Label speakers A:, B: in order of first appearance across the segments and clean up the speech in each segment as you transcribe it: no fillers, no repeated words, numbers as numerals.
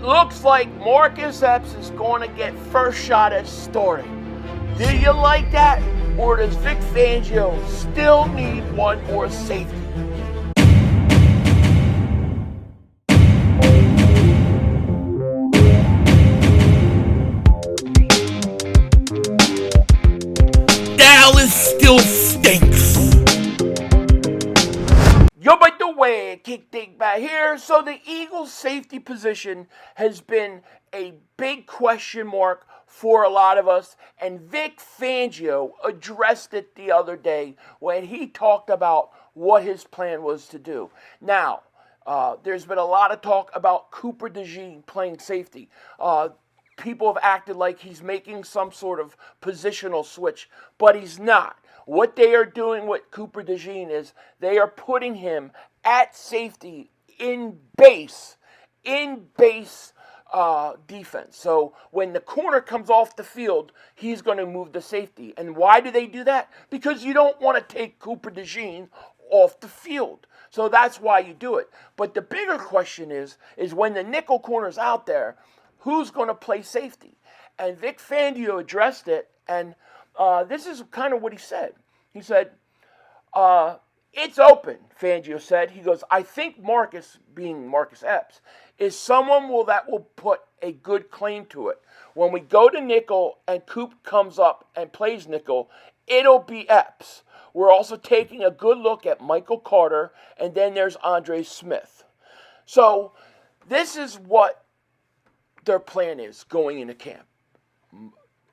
A: looks like Marcus Epps is going to get first shot at starting. Do you like that? Or does Vic Fangio still need one more safety?
B: Dallas still stinks.
A: Yo, by the way, kick dig back here. So the Eagles' safety position has been a big question mark for a lot of us, and Vic Fangio addressed it the other day when he talked about what his plan was to do. Now, there's been a lot of talk about Cooper DeJean playing safety. People have acted like he's making some sort of positional switch, but he's not. What they are doing with Cooper DeJean is they are putting him at safety in base defense. So when the corner comes off the field, he's going to move the safety. And why do they do that? Because you don't want to take Cooper DeJean off the field. So that's why you do it. But the bigger question is when the nickel corner's out there, who's going to play safety? And Vic Fangio addressed it, and this is kind of what he said. He said, it's open, Fangio said. He goes, I think Marcus, being Marcus Epps, is someone that will put a good claim to it. When we go to nickel and Coop comes up and plays nickel, it'll be Epps. We're also taking a good look at Michael Carter, and then there's Andre Smith. So this is what their plan is going into camp.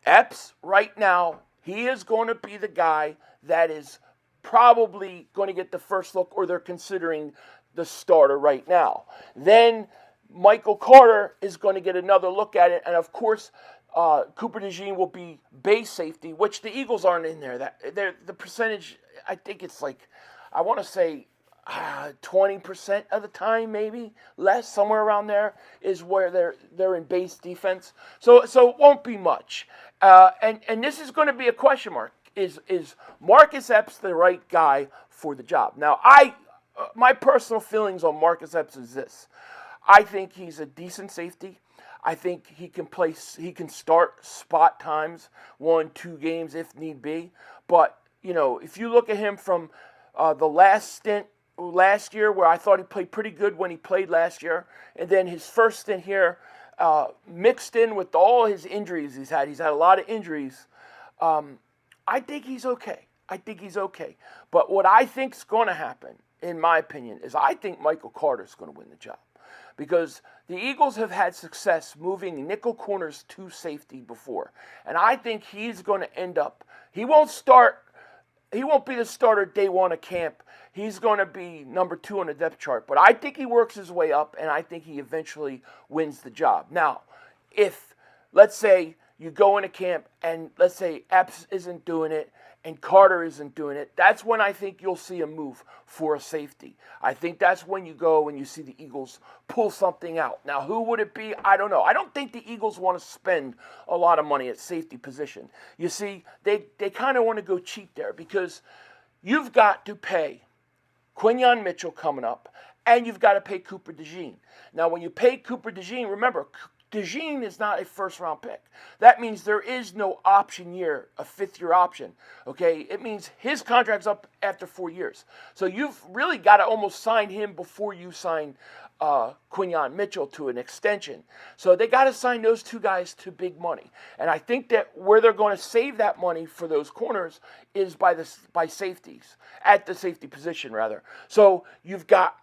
A: Epps, right now, he is going to be the guy that is probably going to get the first look, or they're considering the starter right now. Then Michael Carter is going to get another look at it, and of course, Cooper DeJean will be base safety, which the Eagles aren't in there. The percentage, I think it's like, I want to say 20% of the time, maybe less, somewhere around there is where they're in base defense. So it won't be much. And this is going to be a question mark. Is Marcus Epps the right guy for the job? Now, my personal feelings on Marcus Epps is this. I think he's a decent safety. I think he can start spot times, 1-2 games if need be. But, if you look at him from the last stint last year, where I thought he played pretty good when he played last year, and then his first stint here, mixed in with all his injuries he's had a lot of injuries. I think he's okay. But what I think's going to happen, in my opinion, is I think Michael Carter's going to win the job. Because the Eagles have had success moving nickel corners to safety before. And I think he's going to end up, he won't be the starter day one of camp. He's going to be number 2 on the depth chart. But I think he works his way up, and I think he eventually wins the job. Now, if, let's say, you go into camp, and let's say Epps isn't doing it, and Carter isn't doing it, that's when I think you'll see a move for a safety. I think that's when you go and you see the Eagles pull something out. Now, who would it be? I don't know. I don't think the Eagles want to spend a lot of money at safety position. You see, they kind of want to go cheap there because you've got to pay Quinyon Mitchell coming up, and you've got to pay Cooper DeJean. Now, when you pay Cooper DeJean, remember, DeJean is not a first-round pick. That means there is no option year, a fifth-year option, okay? It means his contract's up after 4 years. So you've really got to almost sign him before you sign Quinyon Mitchell to an extension. So they got to sign those two guys to big money. And I think that where they're going to save that money for those corners is by safeties, at the safety position, rather. So you've got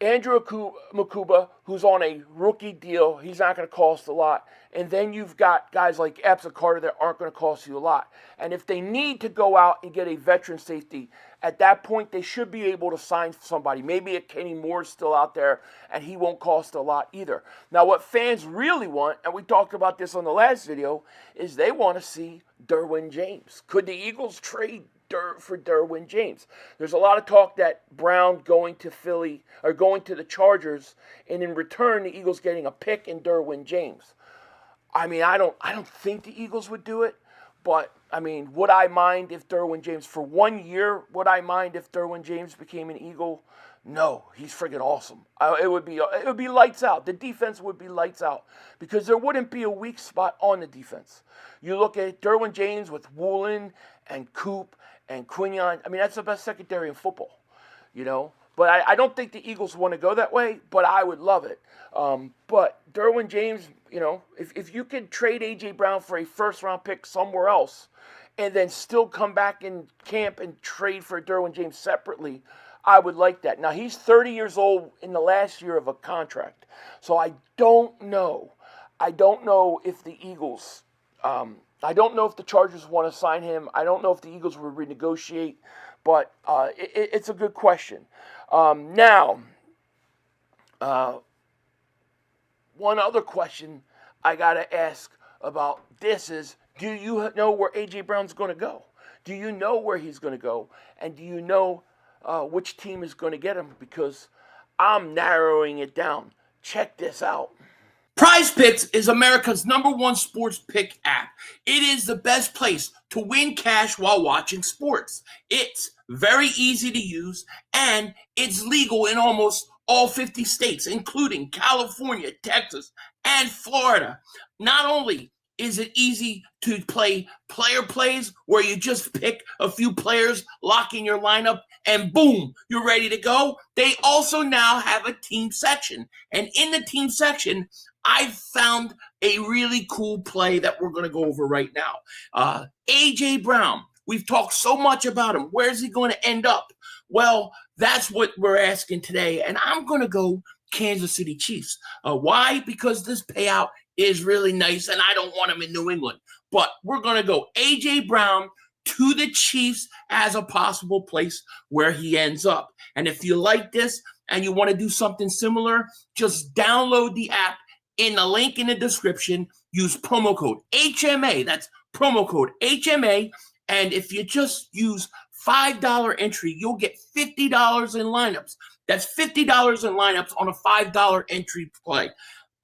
A: Andrew Mukuba, who's on a rookie deal. He's not going to cost a lot. And then you've got guys like Epps and Carter that aren't going to cost you a lot. And if they need to go out and get a veteran safety, at that point they should be able to sign somebody. Maybe a Kenny Moore's still out there, and he won't cost a lot either. Now, what fans really want, and we talked about this on the last video, is they want to see Derwin James. Could the Eagles trade for Derwin James? There's a lot of talk that Brown going to Philly or going to the Chargers, and in return the Eagles getting a pick in Derwin James. I mean, I don't think the Eagles would do it, but I mean, would I mind if Derwin James, for 1 year, would I mind if Derwin James became an Eagle? No, he's friggin' awesome. It would be lights out. The defense would be lights out because there wouldn't be a weak spot on the defense. You look at Derwin James with Woolen and Coop and Quinion. I mean, that's the best secondary in football, you know. But I don't think the Eagles want to go that way, but I would love it. But Derwin James, you know, if you could trade A.J. Brown for a first-round pick somewhere else and then still come back in camp and trade for Derwin James separately, I would like that. Now, he's 30 years old in the last year of a contract. So I don't know. I don't know if the Eagles, I don't know if the Chargers want to sign him. I don't know if the Eagles will renegotiate. But it's a good question. Now, one other question I got to ask about this is, do you know where A.J. Brown's going to go? Do you know where he's going to go? And do you know which team is going to get him? Because I'm narrowing it down. Check this out.
B: Prize Picks is America's #1 sports pick app. It is the best place to win cash while watching sports. It's very easy to use, and it's legal in almost all 50 states, including California, Texas, and Florida. Not only is it easy to play player plays where you just pick a few players, lock in your lineup, and boom, you're ready to go. They also now have a team section. And in the team section, I found a really cool play that we're going to go over right now. A.J. Brown, we've talked so much about him. Where's he going to end up? Well, that's what we're asking today. And I'm going to go Kansas City Chiefs. Why? Because this payout is really nice, and I don't want him in New England. But we're going to go A.J. Brown to the Chiefs as a possible place where he ends up. And if you like this and you want to do something similar, just download the app. In the link in the description, use promo code HMA. That's promo code HMA. And if you just use $5 entry, you'll get $50 in lineups. That's $50 in lineups on a $5 entry play.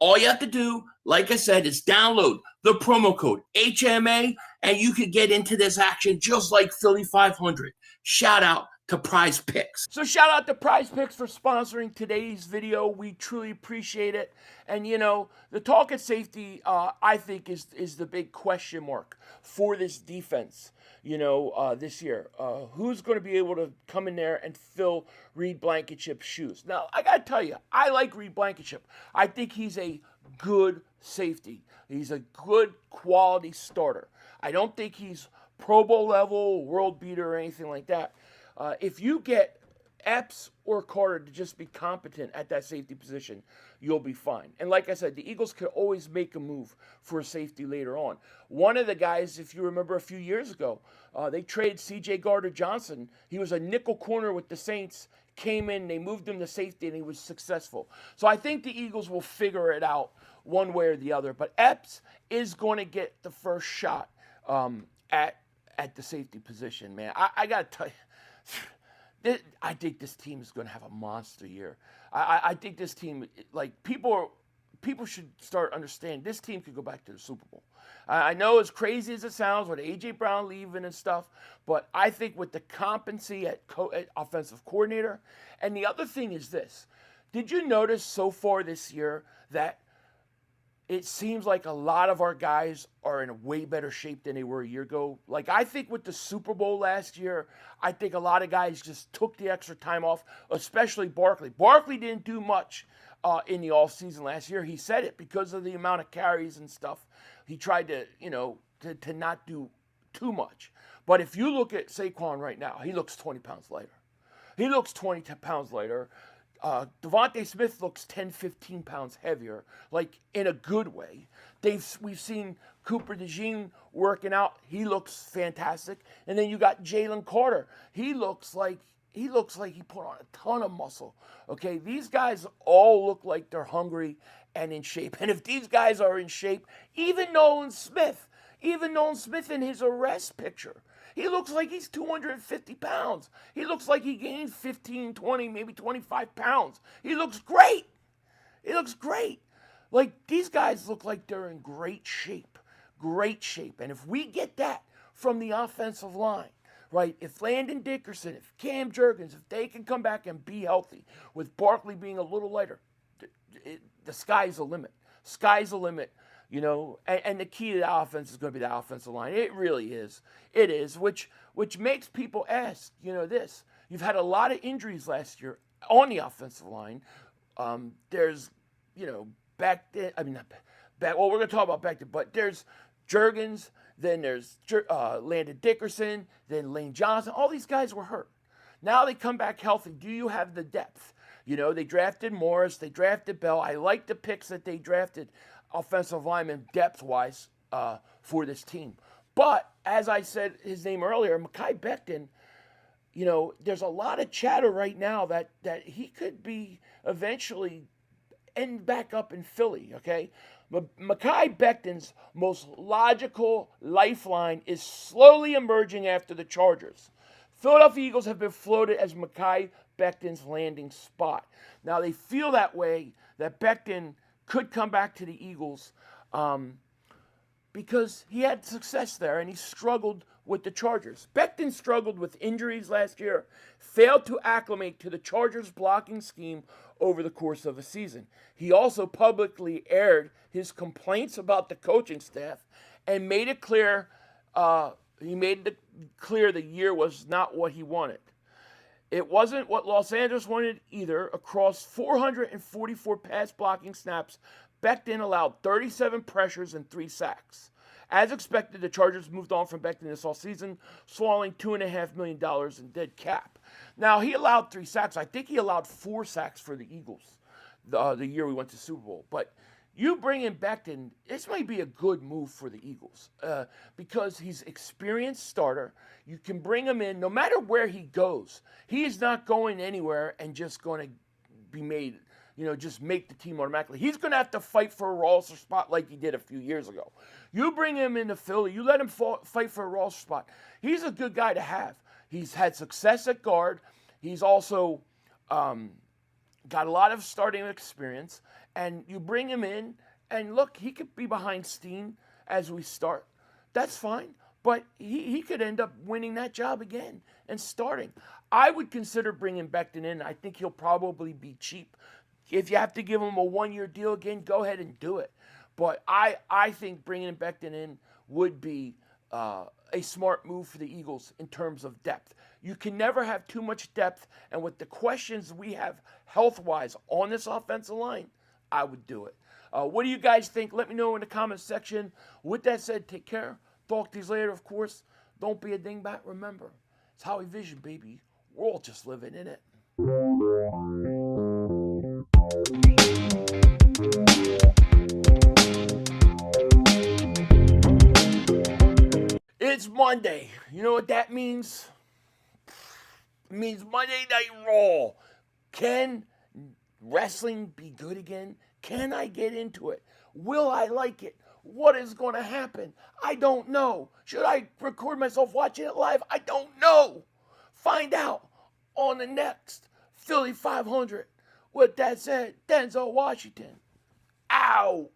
B: All you have to do, like I said, is download the promo code HMA, and you can get into this action just like Philly 500. Shout out to Prize Picks.
A: So shout out to Prize Picks for sponsoring today's video. We truly appreciate it. And, you know, the talk at safety, I think, is the big question mark for this defense, you know, this year. Who's going to be able to come in there and fill Reed Blankenship's shoes? Now, I got to tell you, I like Reed Blankenship. I think he's a good safety. He's a good quality starter. I don't think he's Pro Bowl level, world beater, or anything like that. If you get Epps or Carter to just be competent at that safety position, you'll be fine. And like I said, the Eagles could always make a move for a safety later on. One of the guys, if you remember a few years ago, they traded C.J. Gardner-Johnson. He was a nickel corner with the Saints, came in, they moved him to safety, and he was successful. So I think the Eagles will figure it out one way or the other. But Epps is going to get the first shot at the safety position, man. I got to tell you, I think this team is going to have a monster year. I think this team, like, people should start understanding this team could go back to the Super Bowl. I know as crazy as it sounds with A.J. Brown leaving and stuff, but I think with the competency at offensive coordinator, and the other thing is this. Did you notice so far this year that it seems like a lot of our guys are in a way better shape than they were a year ago? Like, I think with the Super Bowl last year, I think a lot of guys just took the extra time off, especially Barkley. Barkley didn't do much in the offseason last year. He said it because of the amount of carries and stuff. He tried to, you know, to not do too much. But if you look at Saquon right now, he looks 20 pounds lighter. He looks 20 pounds lighter. Devontae Smith looks 10, 15 pounds heavier, like in a good way. We've seen Cooper DeJean working out. He looks fantastic. And then you got Jalen Carter. He looks like he put on a ton of muscle. Okay, these guys all look like they're hungry and in shape. And if these guys are in shape, even Nolan Smith in his arrest picture, he looks like he's 250 pounds. He looks like he gained 15, 20, maybe 25 pounds. He looks great. He looks great. Like, these guys look like they're in great shape. Great shape. And if we get that from the offensive line, right? If Landon Dickerson, if Cam Jurgens, if they can come back and be healthy, with Barkley being a little lighter, the sky's the limit. Sky's the limit, and the key to the offense is going to be the offensive line. It really is. It is, which makes people ask, this. You've had a lot of injuries last year on the offensive line. There's, back then, we're going to talk about back then, but there's Jurgens, then there's Landon Dickerson, then Lane Johnson. All these guys were hurt. Now they come back healthy. Do you have the depth? They drafted Morris, they drafted Bell. I like the picks that they drafted offensive linemen depth-wise for this team. But, as I said his name earlier, Mekhi Becton, there's a lot of chatter right now that he could be eventually end back up in Philly, okay? Mekhi Becton's most logical lifeline is slowly emerging after the Chargers. Philadelphia Eagles have been floated as Mekhi Becton's landing spot. Now, they feel that way, that Becton could come back to the Eagles because he had success there and he struggled with the Chargers. Becton struggled with injuries last year, failed to acclimate to the Chargers' blocking scheme over the course of a season. He also publicly aired his complaints about the coaching staff and made it clear the year was not what he wanted. It wasn't what Los Angeles wanted either. Across 444 pass blocking snaps, Becton allowed 37 pressures and 3 sacks. As expected, the Chargers moved on from Becton this offseason, swallowing $2.5 million in dead cap. Now, he allowed 3 sacks. I think he allowed 4 sacks for the Eagles the year we went to Super Bowl. But you bring in Becton, this might be a good move for the Eagles because he's an experienced starter. You can bring him in no matter where he goes. He is not going anywhere and just going to be made, just make the team automatically. He's going to have to fight for a roster spot like he did a few years ago. You bring him into Philly, you let him fight for a roster spot. He's a good guy to have. He's had success at guard. He's also got a lot of starting experience. And you bring him in, and look, he could be behind Steen as we start. That's fine. But he could end up winning that job again and starting. I would consider bringing Becton in. I think he'll probably be cheap. If you have to give him a 1-year deal again, go ahead and do it. But I think bringing Becton in would be a smart move for the Eagles in terms of depth. You can never have too much depth. And with the questions we have health-wise on this offensive line, I would do it. What do you guys think? Let me know in the comments section. With that said, take care. Talk to you later, of course. Don't be a dingbat. Remember, it's Howie Vision, baby. We're all just living in it. It's Monday. You know what that means? It means Monday Night Raw. Can wrestling be good again? Can I get into it? Will I like it? What is going to happen? I don't know. Should I record myself watching it live? I don't know. Find out on the next Philly 500. With that said, Denzel Washington. Ow.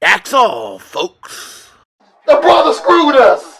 A: That's all, folks.
C: The brother screwed us.